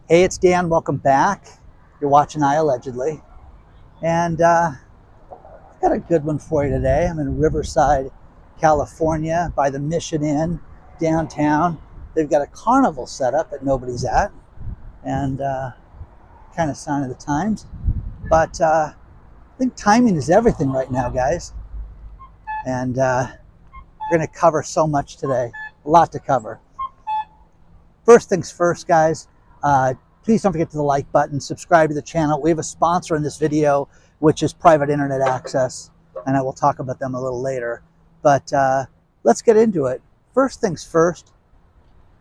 Hey, it's Dan. Welcome back. You're watching iAllegedly. And I've got a good one for you today. I'm in Riverside, California by the Mission Inn downtown. They've got a carnival set up that nobody's at. And kind of sign of the times. But I think timing is everything right now, guys. And we're going to cover so much today. A lot to cover. First things first, guys. Please don't forget to the like button, subscribe to the channel. We have a sponsor in this video, which is Private Internet Access, and I will talk about them a little later. But let's get into it. First things first,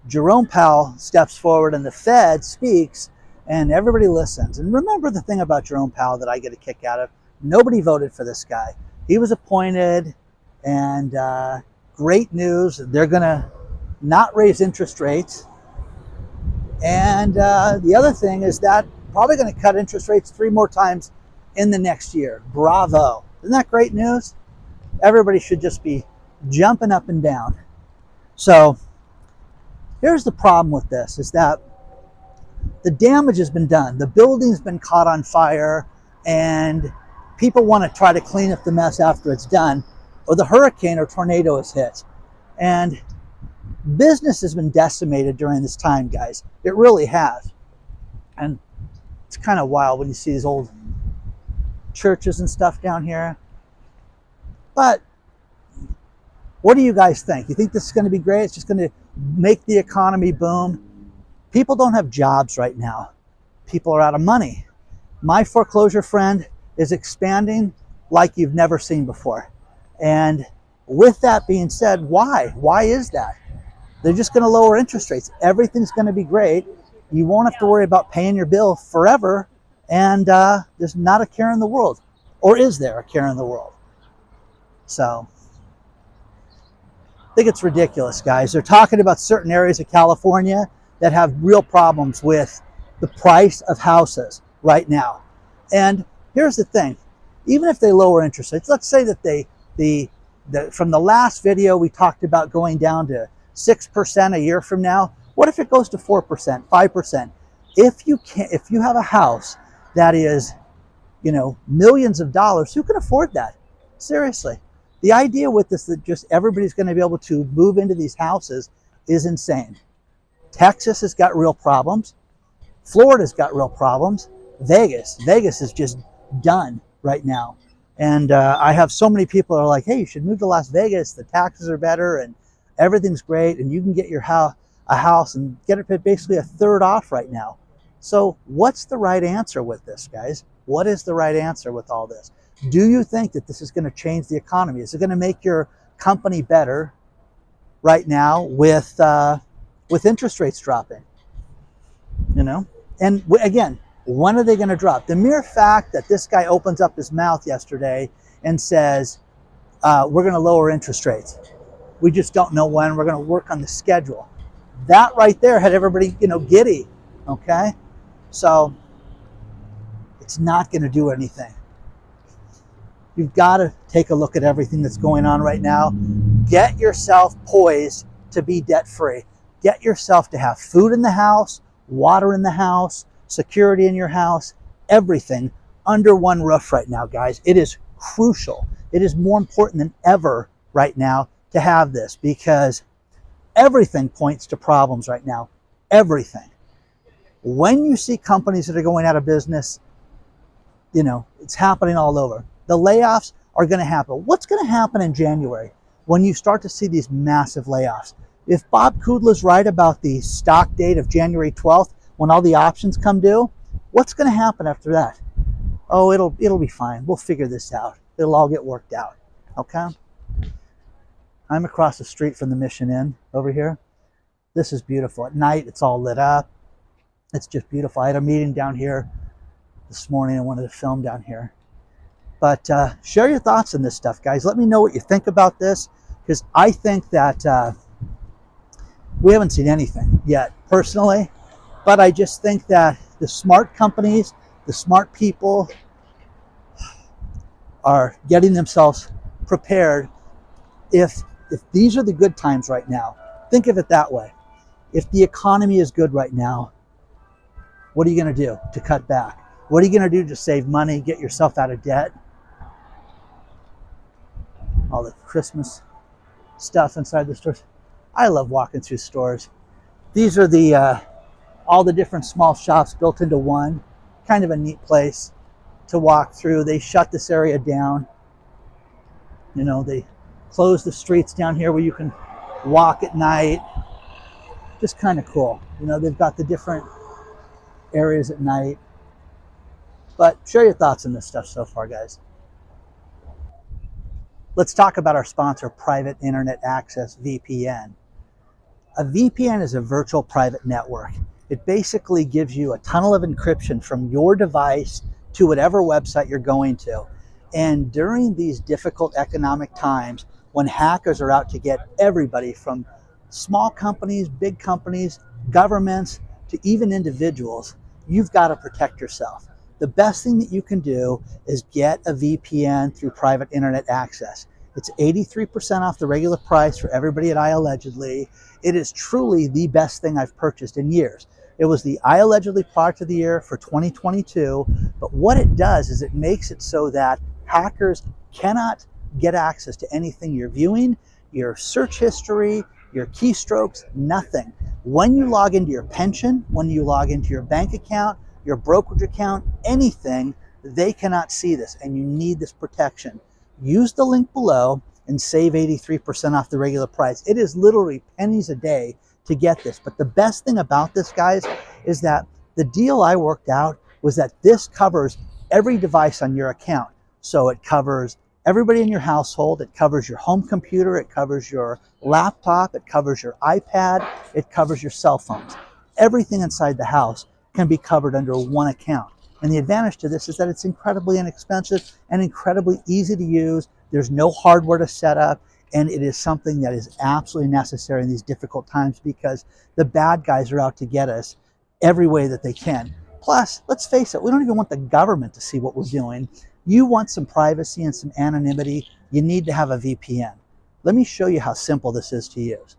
Jerome Powell steps forward and the Fed speaks and everybody listens. And remember the thing about Jerome Powell that I get a kick out of? Nobody voted for this guy. He was appointed, and great news. They're going to not raise interest rates. And the other thing is that probably going to cut interest rates 3 more times in the next year. Bravo. Isn't that great news? Everybody should just be jumping up and down. So here's the problem with this, is that the damage has been done. The building's been caught on fire, and people want to try to clean up the mess after it's done, or the hurricane or tornado is hit. And business has been decimated during this time, guys. It really has. And it's kind of wild when you see these old churches and stuff down here. But what do you guys think? You think this is going to be great? It's just going to make the economy boom? People don't have jobs right now. People are out of money. My foreclosure friend is expanding like you've never seen before. And with that being said, why? Why is that? They're just going to lower interest rates. Everything's going to be great. You won't have to worry about paying your bill forever. And there's not a care in the world. Or is there a care in the world? So I think it's ridiculous, guys. They're talking about certain areas of California that have real problems with the price of houses right now. And here's the thing. Even if they lower interest rates, let's say that from the last video we talked about going down to 6% a year from now. What if it goes to 4%, 5%? If you have a house that is, millions of dollars, who can afford that? Seriously. The idea with this that just everybody's going to be able to move into these houses is insane. Texas has got real problems. Florida's got real problems. Vegas is just done right now. And I have so many people that are like, hey, you should move to Las Vegas. The taxes are better and everything's great, and you can get a house and get it basically a third off right now. So what's the right answer with this, guys? What is the right answer with all this? Do you think that this is going to change the economy? Is it going to make your company better right now with interest rates dropping? And again, when are they going to drop? The mere fact that this guy opens up his mouth yesterday and says, we're going to lower interest rates. We just don't know when. We're going to work on the schedule. That right there had everybody, giddy. Okay? So it's not going to do anything. You've got to take a look at everything that's going on right now. Get yourself poised to be debt-free. Get yourself to have food in the house, water in the house, security in your house, everything under one roof right now, guys. It is crucial. It is more important than ever right now to have this, because everything points to problems right now. Everything. When you see companies that are going out of business, it's happening all over. The layoffs are going to happen. What's going to happen in January when you start to see these massive layoffs? If Bob Kudla's right about the stock date of January 12th, when all the options come due, what's going to happen after that? Oh, it'll be fine. We'll figure this out. It'll all get worked out. Okay? I'm across the street from the Mission Inn over here. This is beautiful. At night, it's all lit up. It's just beautiful. I had a meeting down here this morning. I wanted to film down here. But share your thoughts on this stuff, guys. Let me know what you think about this, because I think that we haven't seen anything yet, personally. But I just think that the smart companies, the smart people are getting themselves prepared. If these are the good times right now, think of it that way. If the economy is good right now, What are you going to do to cut back? What are you going to do to save money, get yourself out of debt? All the Christmas stuff inside the stores. I love walking through stores. These are the all the different small shops built into one. Kind of a neat place to walk through. They shut this area down. You know, they close the streets down here where you can walk at night. Just kind of cool. You know, they've got the different areas at night. But share your thoughts on this stuff so far, guys. Let's talk about our sponsor, Private Internet Access VPN. A VPN is a virtual private network. It basically gives you a tunnel of encryption from your device to whatever website you're going to. And during these difficult economic times, when hackers are out to get everybody from small companies, big companies, governments, to even individuals, you've got to protect yourself. The best thing that you can do is get a VPN through Private Internet Access. It's 83% off the regular price for everybody at iAllegedly. It is truly the best thing I've purchased in years. It was the iAllegedly product of the year for 2022, but what it does is it makes it so that hackers cannot get access to anything you're viewing, your search history, your keystrokes, nothing. When you log into your pension, when you log into your bank account, your brokerage account, anything, they cannot see this, and you need this protection. Use the link below and save 83% off the regular price. It is literally pennies a day to get this. But the best thing about this, guys, is that the deal I worked out was that this covers every device on your account. So it covers everybody in your household. It covers your home computer. It covers your laptop. It covers your iPad. It covers your cell phones. Everything inside the house can be covered under one account. And the advantage to this is that it's incredibly inexpensive and incredibly easy to use. There's no hardware to set up, and it is something that is absolutely necessary in these difficult times because the bad guys are out to get us every way that they can. Plus, let's face it, we don't even want the government to see what we're doing. You want some privacy and some anonymity, you need to have a VPN. Let me show you how simple this is to use.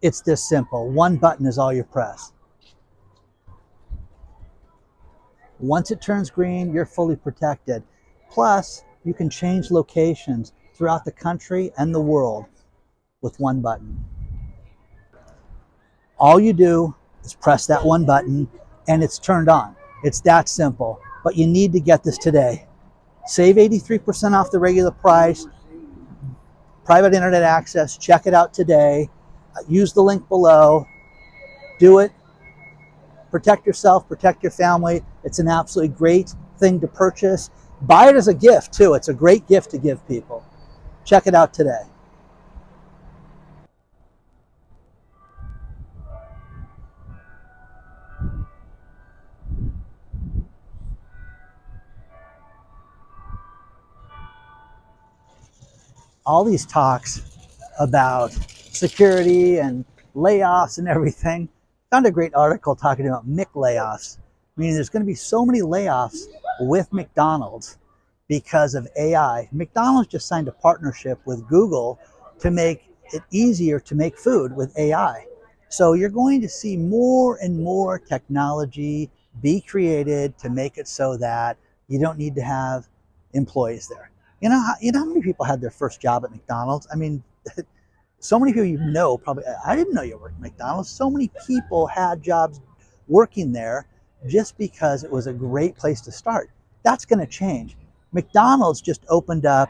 It's this simple. One button is all you press. Once it turns green, you're fully protected. Plus, you can change locations throughout the country and the world with one button. All you do is press that one button and it's turned on. It's that simple, but you need to get this today. Save 83% off the regular price. Private Internet Access, check it out today. Use the link below. Do it. Protect yourself, protect your family. It's an absolutely great thing to purchase. Buy it as a gift too. It's a great gift to give people. Check it out today. All these talks about security and layoffs and everything. Found a great article talking about Mick layoffs. Meaning there's going to be so many layoffs with McDonald's because of AI. McDonald's just signed a partnership with Google to make it easier to make food with AI. So you're going to see more and more technology be created to make it so that you don't need to have employees there. You know how many people had their first job at McDonald's? I mean, so many people you know probably, I didn't know you worked at McDonald's. So many people had jobs working there just because it was a great place to start. That's going to change. McDonald's just opened up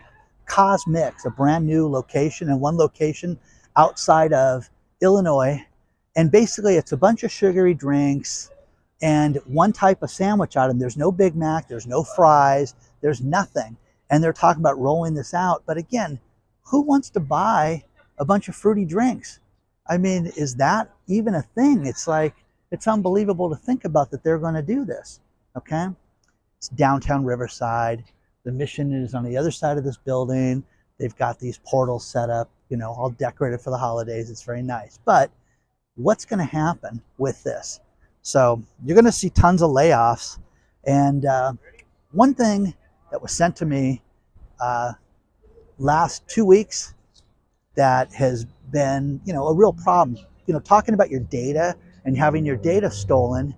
Cosmix, a brand new location, and one location outside of Illinois. And basically it's a bunch of sugary drinks and one type of sandwich item. There's no Big Mac, there's no fries, there's nothing. And they're talking about rolling this out. But again, who wants to buy a bunch of fruity drinks? I mean, is that even a thing? It's like, it's unbelievable to think about that they're going to do this, okay? It's downtown Riverside. The mission is on the other side of this building. They've got these portals set up, you know, all decorated for the holidays. It's very nice. But what's going to happen with this? So you're going to see tons of layoffs. And one thing that was sent to me last 2 weeks that has been, you know, a real problem. You know, talking about your data and having your data stolen,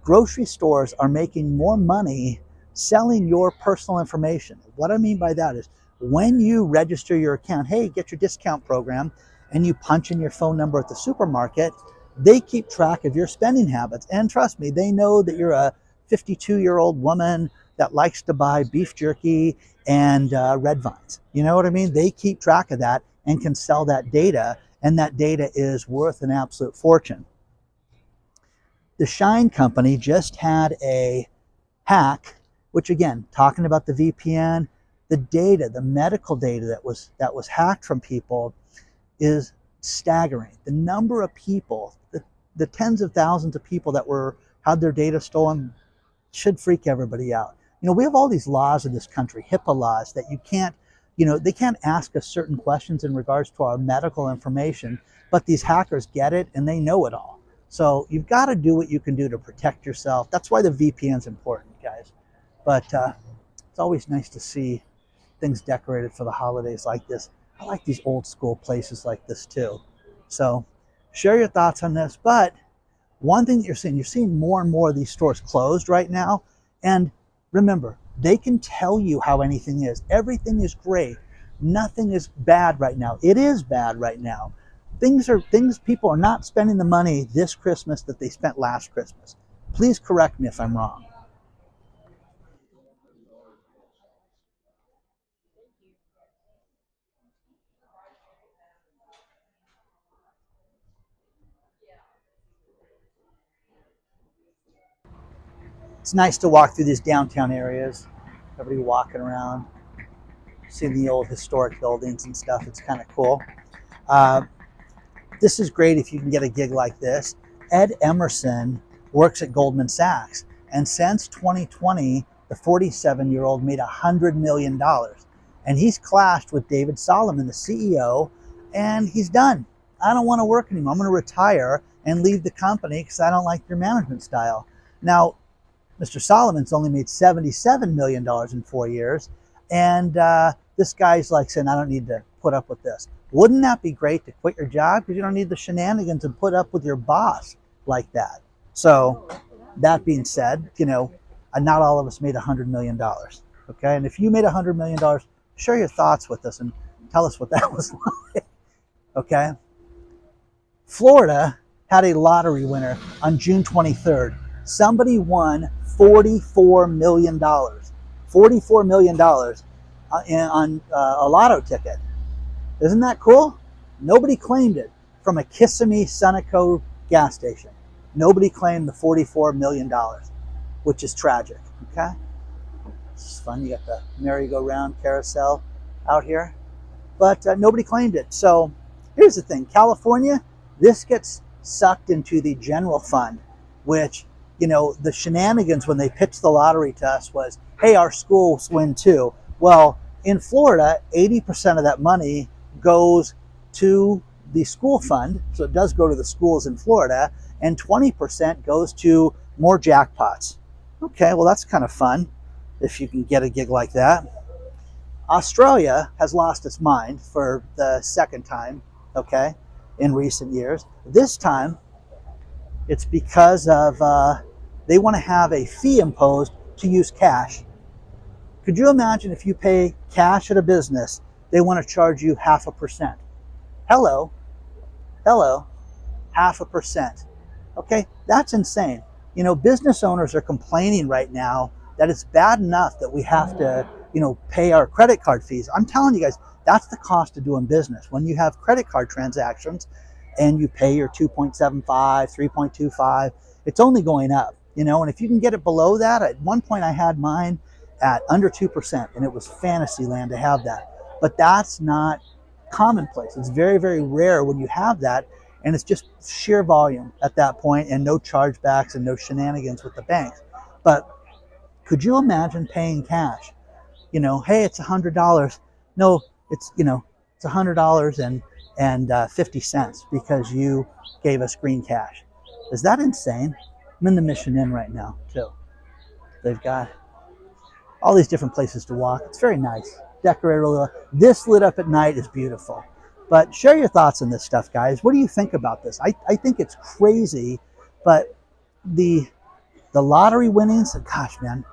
grocery stores are making more money selling your personal information. What I mean by that is when you register your account, hey, get your discount program, and you punch in your phone number at the supermarket, they keep track of your spending habits. And trust me, they know that you're a 52-year-old woman that likes to buy beef jerky and red vines. You know what I mean? They keep track of that and can sell that data, and that data is worth an absolute fortune. The Shine company just had a hack, which again, talking about the VPN, the data, the medical data that was hacked from people is staggering. The number of people, the tens of thousands of people that had their data stolen should freak everybody out. You know, we have all these laws in this country, HIPAA laws, that you can't, you know, they can't ask us certain questions in regards to our medical information, but these hackers get it and they know it all. So you've got to do what you can do to protect yourself. That's why the VPN is important, guys. But it's always nice to see things decorated for the holidays like this. I like these old school places like this too. So share your thoughts on this. But one thing that you're seeing more and more of these stores closed right now. And remember, they can tell you how anything is. Everything is great. Nothing is bad right now. It is bad right now. People are not spending the money this Christmas that they spent last Christmas. Please correct me if I'm wrong. It's nice to walk through these downtown areas. Everybody walking around, seeing the old historic buildings and stuff. It's kind of cool. Uh, this is great if you can get a gig like this. Ed Emerson works at Goldman Sachs, and since 2020, the 47-year-old made $100 million. And he's clashed with David Solomon, the CEO, and he's done. I don't want to work anymore. I'm going to retire and leave the company because I don't like your management style. Now, Mr. Solomon's only made $77 million in 4 years. And this guy's like saying, I don't need to put up with this. Wouldn't that be great to quit your job? Because you don't need the shenanigans and put up with your boss like that. So that being said, you know, not all of us made $100 million. Okay. And if you made $100 million, share your thoughts with us and tell us what that was like. Okay. Florida had a lottery winner on June 23rd. Somebody won $44 million. $44 million on a lotto ticket. Isn't that cool? Nobody claimed it from a Kissimmee Sunoco gas station. Nobody claimed the $44 million, which is tragic. Okay? It's fun. You got the merry-go-round carousel out here. But nobody claimed it. So here's the thing. California, this gets sucked into the general fund, which, you know, the shenanigans when they pitched the lottery to us was, hey, our schools win too. Well, in Florida, 80% of that money goes to the school fund. So it does go to the schools in Florida, and 20% goes to more jackpots. Okay, well, that's kind of fun if you can get a gig like that. Australia has lost its mind for the second time, okay, in recent years. This time, it's because of they want to have a fee imposed to use cash. Could you imagine if you pay cash at a business, they want to charge you 0.5%? Hello, 0.5%. Okay, that's insane. You know, business owners are complaining right now that it's bad enough that we have to, you know, pay our credit card fees. I'm telling you guys, that's the cost of doing business. When you have credit card transactions and you pay your 2.75, 3.25, it's only going up, you know, and if you can get it below that, at one point I had mine at under 2%, and it was fantasy land to have that. But that's not commonplace. It's very, very rare when you have that, and it's just sheer volume at that point and no chargebacks and no shenanigans with the banks. But could you imagine paying cash? You know, hey, it's $100. No, it's, you know, it's $100 and 50 cents because you gave us green cash. Is that insane? I'm in the Mission Inn right now too. They've got all these different places to walk. It's very nice. Decorated a little. This lit up at night is beautiful. But share your thoughts on this stuff, guys. What do you think about this? I think it's crazy But the lottery winnings, gosh, man,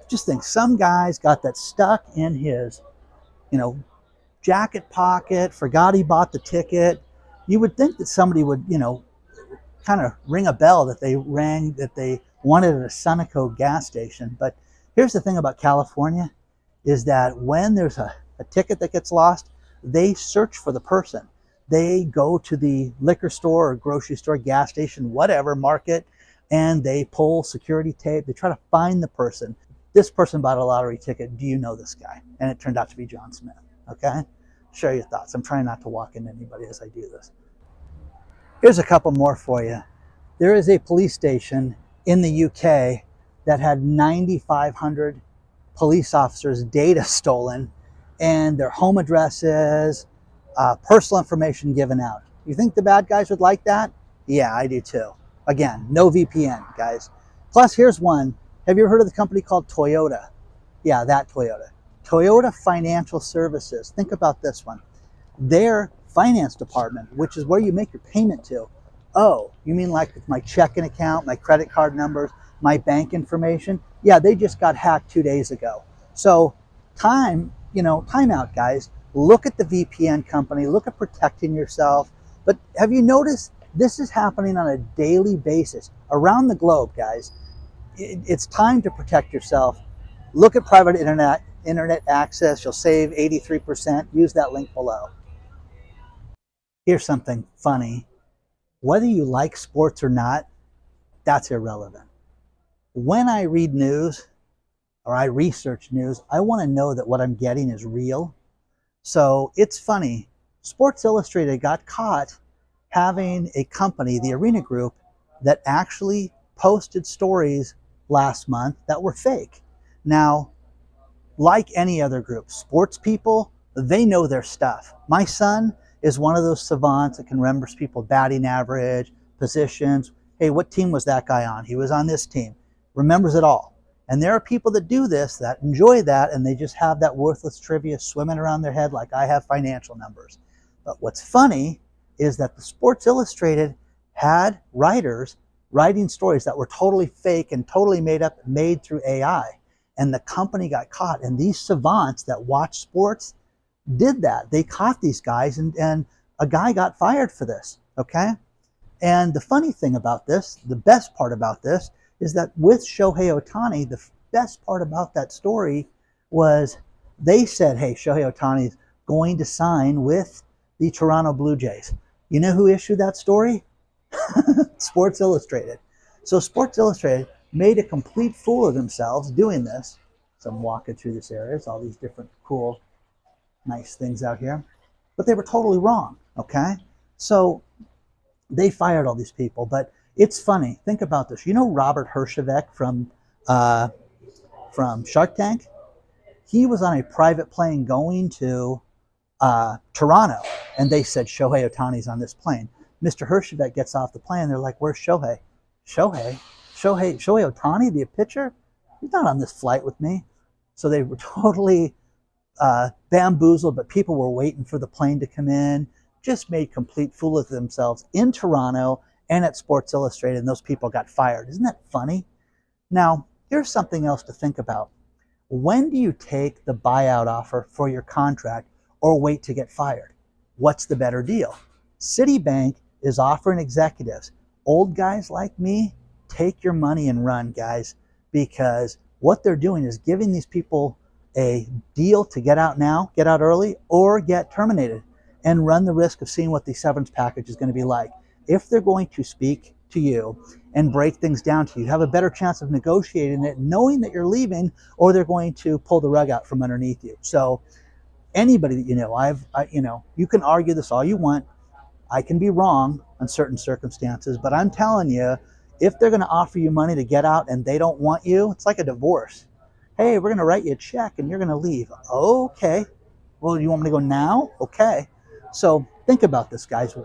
just think some guys got that stuck in his, you know, jacket pocket, forgot he bought the ticket. You would think that somebody would, kind of ring a bell that they wanted at a Sunoco gas station. But here's the thing about California is that when there's a ticket that gets lost, they search for the person. They go to the liquor store or grocery store, gas station, whatever, market, and they pull security tape. They try to find the person. This person bought a lottery ticket. Do you know this guy? And it turned out to be John Smith. Okay? Share your thoughts. I'm trying not to walk into anybody as I do this. Here's a couple more for you. There is a police station in the UK that had 9,500 police officers' data stolen and their home addresses, personal information given out. You think the bad guys would like that? Yeah, I do too. Again, no VPN, guys. Plus, here's one. Have you ever heard of the company called Toyota? Yeah, that Toyota. Toyota Financial Services. Think about this one. Their finance department, which is where you make your payment to. Oh, you mean like my checking account, my credit card numbers, my bank information? Yeah, they just got hacked 2 days ago. So time out, guys. Look at the VPN company, look at protecting yourself. But have you noticed this is happening on a daily basis around the globe, guys? It's time to protect yourself. Look at private internet access. You'll save 83%. Use that link below. Here's something funny. Whether you like sports or not, that's irrelevant. When I read news or I research news, I want to know that what I'm getting is real. So it's funny. Sports Illustrated got caught having a company, the Arena Group, that actually posted stories last month that were fake. Now, like any other group, sports people, they know their stuff. My son is one of those savants that can remember people batting average, positions. Hey, what team was that guy on? He was on this team. Remembers it all. And there are people that do this, that enjoy that, and they just have that worthless trivia swimming around their head like I have financial numbers. But what's funny is that the Sports Illustrated had writers writing stories that were totally fake and totally made through AI. And the company got caught. And these savants that watch sports did that. They caught these guys, and a guy got fired for this, okay? And the funny thing about this, the best part about this, is that with Shohei Ohtani, the best part about that story was they said, hey, Shohei Ohtani is going to sign with the Toronto Blue Jays. You know who issued that story? Sports Illustrated. So Sports Illustrated made a complete fool of themselves doing this. So I'm walking through this area. It's all these different cool, nice things out here. But they were totally wrong, okay? So they fired all these people. But it's funny. Think about this. You know Robert Herjavec from Shark Tank? He was on a private plane going to Toronto, and they said Shohei Ohtani's on this plane. Mr. Herjavec gets off the plane. They're like, "Where's Shohei? Shohei Ohtani, the pitcher? He's not on this flight with me." So they were totally bamboozled, but people were waiting for the plane to come in. Just made complete fool of themselves in Toronto and at Sports Illustrated, and those people got fired. Isn't that funny? Now, here's something else to think about. When do you take the buyout offer for your contract or wait to get fired? What's the better deal? Citibank is offering executives, old guys like me, take your money and run, guys, because what they're doing is giving these people a deal to get out now, get out early, or get terminated, and run the risk of seeing what the severance package is going to be like. If they're going to speak to you and break things down to you, have a better chance of negotiating it, knowing that you're leaving, or they're going to pull the rug out from underneath you. So anybody that you know, you can argue this all you want. I can be wrong on certain circumstances, but I'm telling you, if they're going to offer you money to get out and they don't want you, it's like a divorce. Hey, we're going to write you a check and you're going to leave. Okay. Well, you want me to go now? Okay. So think about this, guys.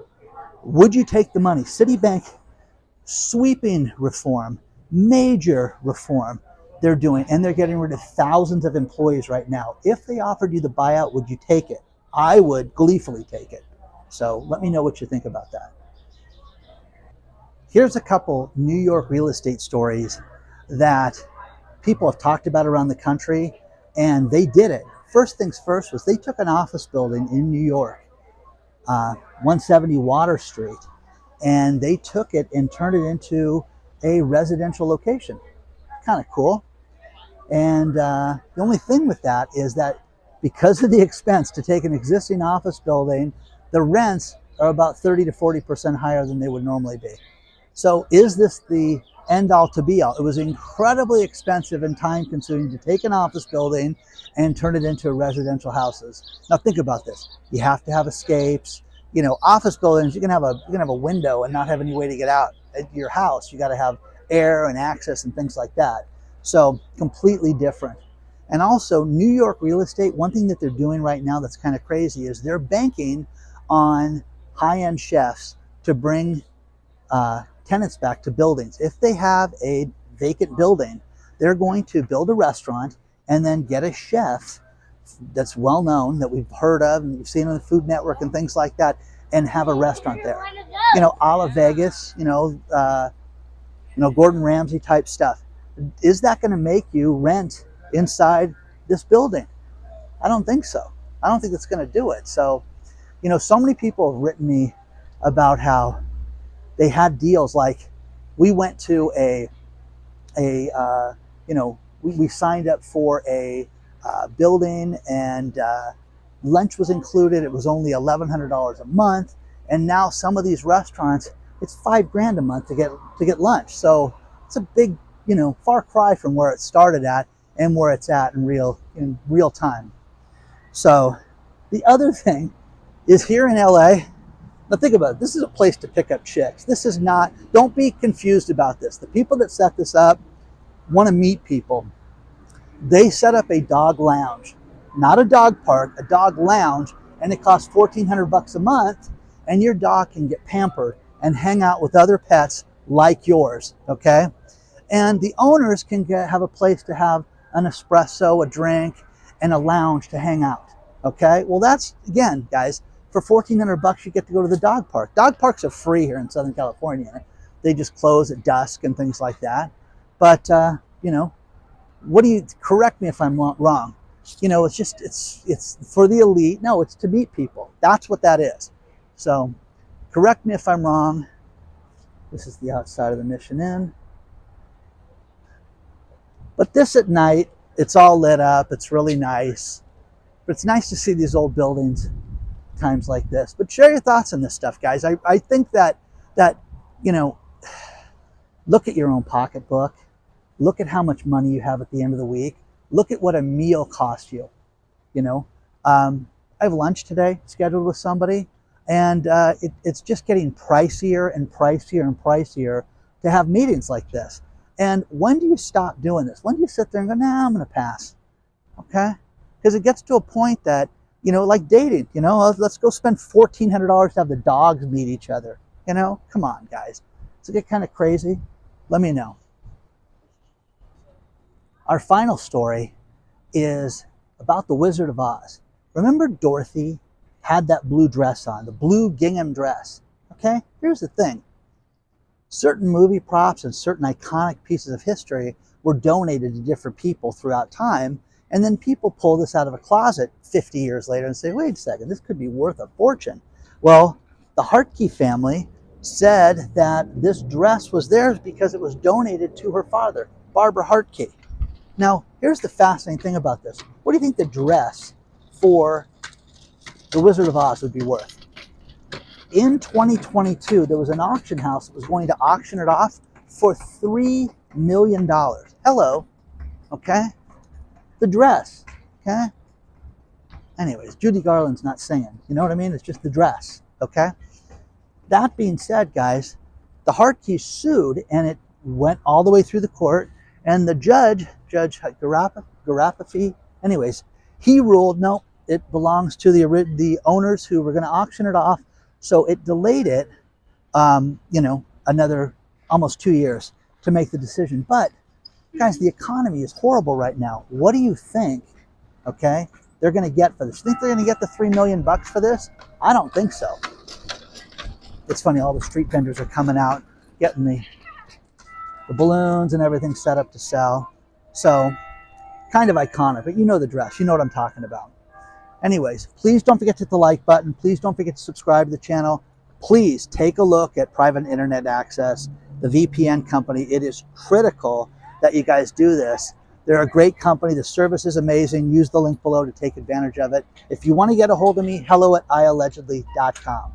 Would you take the money? Citibank, sweeping reform, major reform they're doing, and they're getting rid of thousands of employees right now. If they offered you the buyout, would you take it? I would gleefully take it. So let me know what you think about that. Here's a couple New York real estate stories that people have talked about around the country, and they did it. First things first was they took an office building in New York, 170 Water Street, and they took it and turned it into a residential location. Kind of cool. And the only thing with that is that because of the expense to take an existing office building, the rents are about 30 to 40% higher than they would normally be. So is this the end all to be all? It was incredibly expensive and time consuming to take an office building and turn it into residential houses. Now think about this. You have to have escapes. You know, office buildings, you can have a window and not have any way to get out at your house. You got to have air and access and things like that. So completely different. And also New York real estate, one thing that they're doing right now that's kind of crazy is they're banking on high-end chefs to bring tenants back to buildings. If they have a vacant building, they're going to build a restaurant and then get a chef that's well known, that we've heard of and you've seen on the Food Network and things like that, and have a restaurant there. You know, a la Vegas, Gordon Ramsay type stuff. Is that going to make you rent inside this building? I don't think so. I don't think it's going to do it. So, so many people have written me about how they had deals like we went to we signed up for a building and lunch was included. It was only $1,100 a month. And now some of these restaurants, it's $5,000 a month to get lunch. So it's a big, far cry from where it started at and where it's at in real time. So the other thing is here in LA, now think about it, this is a place to pick up chicks. This is not, don't be confused about this. The people that set this up want to meet people. They set up a dog lounge, not a dog park, a dog lounge, and it costs $1,400 a month, and your dog can get pampered and hang out with other pets like yours, okay? And the owners can have a place to have an espresso, a drink, and a lounge to hang out, okay? Well, that's, again, guys, for $1,400 you get to go to the dog park. Dog parks are free here in Southern California. They just close at dusk and things like that. But, correct me if I'm wrong. It's for the elite. No, it's to meet people. That's what that is. So correct me if I'm wrong. This is the outside of the Mission Inn. But this at night, it's all lit up. It's really nice. But it's nice to see these old buildings times like this. But share your thoughts on this stuff, guys. I think that look at your own pocketbook. Look at how much money you have at the end of the week. Look at what a meal costs you. I have lunch today scheduled with somebody, and it's just getting pricier and pricier and pricier to have meetings like this. And when do you stop doing this? When do you sit there and go, nah, I'm going to pass? Okay? Because it gets to a point that, like dating, let's go spend $1,400 to have the dogs meet each other. Come on, guys. Does it get kind of crazy? Let me know. Our final story is about the Wizard of Oz. Remember Dorothy had that blue dress on, the blue gingham dress. Okay, here's the thing. Certain movie props and certain iconic pieces of history were donated to different people throughout time, and then people pull this out of a closet 50 years later and say, wait a second, this could be worth a fortune. Well, the Hartke family said that this dress was theirs because it was donated to her father, Barbara Hartke. Now, here's the fascinating thing about this. What do you think the dress for the Wizard of Oz would be worth? In 2022, there was an auction house that was going to auction it off for $3 million. Hello, okay? The dress, okay? Anyways, Judy Garland's not singing. You know what I mean? It's just the dress, okay? That being said, guys, the Hartkes sued, and it went all the way through the court, and the Judge Garapafi, anyways, he ruled, no, it belongs to the owners who were going to auction it off. So it delayed it, another almost 2 years to make the decision. But guys, the economy is horrible right now. What do you think, okay, they're going to get for this? Think they're going to get the $3 million for this? I don't think so. It's funny, all the street vendors are coming out getting the balloons and everything set up to sell. So kind of iconic, but you know the dress, you know what I'm talking about. Anyways, please don't forget to hit the like button. Please don't forget to subscribe to the channel. Please take a look at private internet access, the VPN company. It is critical that you guys do this. They're a great company. The service is amazing. Use the link below to take advantage of it. If you want to get a hold of me, hello@iallegedly.com.